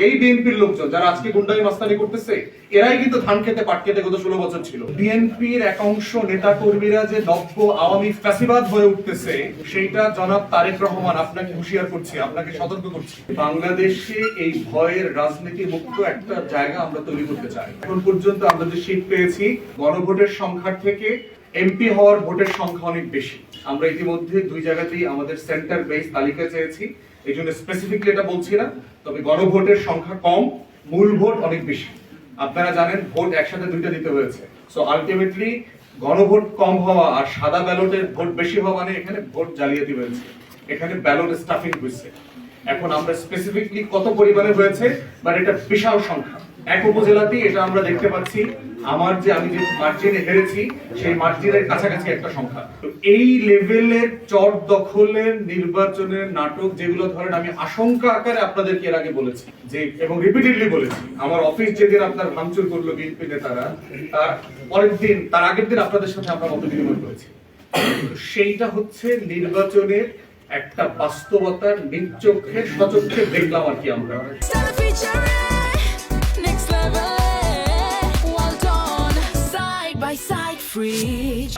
এই বিএনপির লোকজন যারা আজকে গুন্ডামি মাস্তানি করতেছে এরাই কিন্তু ধান খেতে পাট খেতে গত 16 বছর ছিল। বিএনপির একাংশ নেতা কর্মীরা যে নব্য আওয়ামী ফ্যাসিবাদ হয়ে উঠতেছে সেইটা জনাব তারেক রহমান আপনাকে হুঁশিয়ার করছি, আপনাকে সতর্ক করছি। বাংলাদেশে এই ভয়ের রাজনীতি মুক্ত একটা জায়গা আমরা তৈরি করতে চাই। এখন পর্যন্ত আমরা যে সিট পেয়েছি গণভোটের সংখ্যার থেকে এমপি হওয়ার ভোটের সংখ্যা অনেক বেশি। আমরা ইতিমধ্যে দুই জায়গাতেই আমাদের সেন্টার বেস তালিকা চেয়েছি, এই জন্য স্পেসিফিকলি এটা বলছি না, তবে গণভোটের সংখ্যা কম, মূল ভোট অনেক বেশি। আপনারা জানেন ভোট একসাথে দুইটা দিতে হয়েছে। সো আলটিমেটলি গণভোট কম হওয়া আর সাদা ব্যালটের ভোট বেশি হওয়া মানে এখানে ভোট জালিয়াতি হয়েছে, এখানে ব্যালট স্টাফিং হয়েছে। এখন আমরা স্পেসিফিকলি কত পরিমাণে হয়েছে বাট এটা বিশাল সংখ্যা। এক উপজেলাতেই এটা আমরা দেখতে পাচ্ছি, আমি যে মার্জিনে হেরেছি সেই মার্জিনের কাছাকাছি একটা সংখ্যা। তো এই লেভেলের চট দখলের নির্বাচনের নাটক যেগুলো ধরেন আমি আশঙ্কা আকারে আপনাদেরকে এর আগে বলেছি যে, এবং রিপিটেডলি বলেছি, আমার অফিস যেদিন আপনার ভাঙচুর করলো বিএনপি নেতারা তার পরের দিন তার আগের দিন আপনাদের সাথে আমরা মত বিনিময় করেছি। সেইটা হচ্ছে নির্বাচনের একটা বাস্তবতার নিচোখে সচক্ষে দেখলাম আর কি আমরা।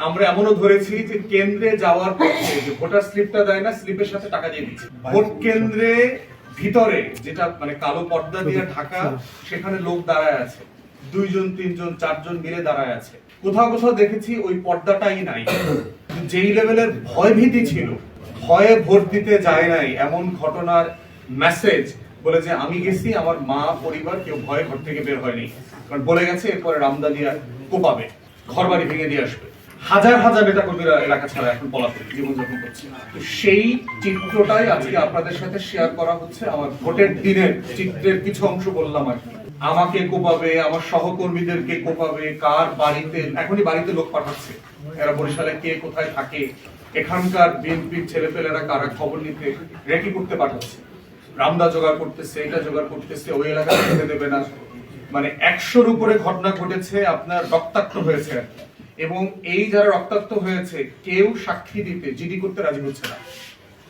আমরা এমনও ধরেছি যে কেন্দ্রে যাওয়ার পথে যে ভোটার স্লিপটা দেয় না, স্লিপের সাথে টাকা দিয়ে দিচ্ছে। ভোট কেন্দ্রে ভিতরে যেটা মানে কালো পর্দা দিয়ে ঢাকা, সেখানে লোক দাঁড়ায় আছে, 2 জন 3 জন 4 জন মিলে দাঁড়ায় আছে। কোথাও কোথাও দেখেছি ওই পর্দাটাই নাই। যেই লেভেলের ভয় ভীতি ছিল, ভয়ে ভোট দিতে যায় নাই এমন ঘটনার মেসেজ বলে যে আমি গেছি, আমার মা পরিবার কেউ ভয়ে ঘর থেকে বের হয়নি, কারণ বলে গেছে এরপরে রামদানিয়া কোপাবে, ঘর বাড়ি ভেঙে দিয়ে আসবে। হাজার হাজার নেতা কর্মীরা এলাকা ছাড়া এখন পলাতক জীবনযাপন করছে। সেই চিত্রটাই আজকে আপনাদের সাথে শেয়ার করা হচ্ছে। আমার ভোটের দিনের চিত্রের কিছু অংশ বললাম আর কি। আমাকে কোপাবে, আমার সহকর্মীদেরকে কোপাবে, কার বাড়িতে, এখনই বাড়িতে লোক পাঠাচ্ছে, এরা বরিশালে কে কোথায় থাকে, এখানকার বিএনপির ছেলেপেলেরা কারা খবর নিতে রেকি করতে পাঠাচ্ছে, রামদা জোগাড় করতেছে, এটা জোগাড় করতেছে, ওই এলাকা থেকে দেবে না। মানে 100-র উপরে ঘটনা ঘটেছে, আপনার রক্তাক্ত হয়েছে। এবং এই যারা রক্তাক্ত হয়েছে কেউ সাক্ষী দিতে জিডি করতে রাজি হচ্ছে না।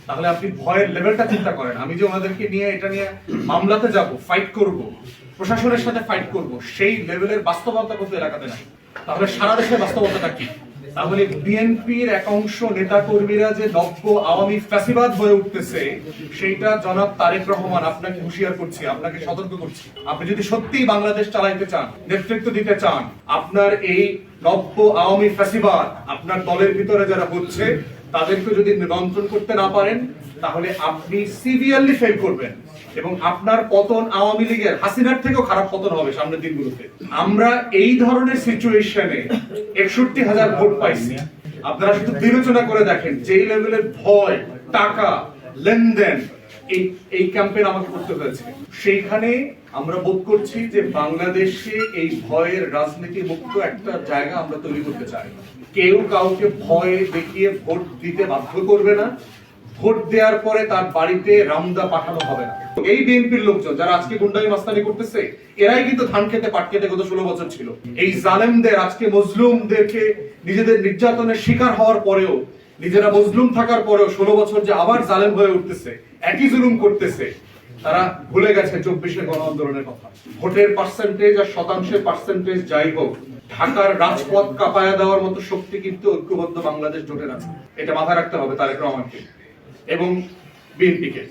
তাহলে আপনি ভয়ের লেভেলটা চিন্তা করেন। আমি যে ওনাদেরকে নিয়ে এটা নিয়ে মামলাতে যাব, ফাইট করব, প্রশাসনের সাথে ফাইট করব, সেই লেভেলের বাস্তবতা কিন্তু এলাকাতে নাই। তাহলে সারা দেশের বাস্তবতাটা কি? তাহলে বিএনপির একাংশ নেতা কর্মীরা যে নব্য আওয়ামী ফ্যাসিবাদ হয়ে উঠতেছে সেইটা জনাব তারেক রহমান আপনাকে হুঁশিয়ার করছি, আপনাকে সতর্ক করছি। আপনি যদি সত্যিই বাংলাদেশ চালাইতে চান, নেতৃত্ব দিতে চান, আপনার এই নব্য আওয়ামী ফ্যাসিবাদ আপনার দলের ভিতরে যারা হচ্ছে তাদেরকে যদি নিয়ন্ত্রণ করতে না পারেন, তাহলে আপনি সিভিয়ারলি ফেল করবেন এবং আপনার পতন আওয়ামী লীগের হাসিনার থেকেও খারাপ পতন হবে সামনের দিনগুলোতে। আমরা এই ধরনের সিচুয়েশনে 61,000 ভোট পাইছি। আপনারা শুধু বিবেচনা করে দেখেন যেই লেভেলের ভয়, টাকা, লেনদেন এই ক্যাম্পেইন আমাকে করতে হয়েছে। সেইখানে আমরা বোধ করছি যে বাংলাদেশে এই ভয়ের রাজনীতি মুক্ত একটা জায়গা আমরা তৈরি করতে চাই। কেউ কাউকে ভয় দেখিয়ে ভোট দিতে বাধ্য করবে না, ভোট দেওয়ার পরে তার বাড়িতে রামদা পাঠানো হবে না। এই বিএনপির লোকজন যারা আজকে গুন্ডামি মাস্তানি করতেছে এরাই কিন্তু ধান খেতে পাট খেতে গত 16 বছর ছিল। এই জালেমদের, আজকে মজলুমদেরকে নিজেদের নির্যাতনের শিকার হওয়ার পরেও, নিজেরা মজলুম থাকার পরেও 16 বছর যে আবার জালেম হয়ে উঠতেছে, একই জুলুম করতেছে, তারা ভুলে গেছে 24-এর গণ আন্দোলনের কথা। ভোটের পার্সেন্টেজ আর শতাংশের পার্সেন্টেজ যাই হোক, ঢাকার রাজপথ কাঁপায়া দেওয়ার মতো শক্তি কিন্তু ঐক্যবদ্ধ বাংলাদেশ জোটের আছে। এটা মাথায় রাখতে হবে তারেক রহমানকে এবং বিএনপিকে।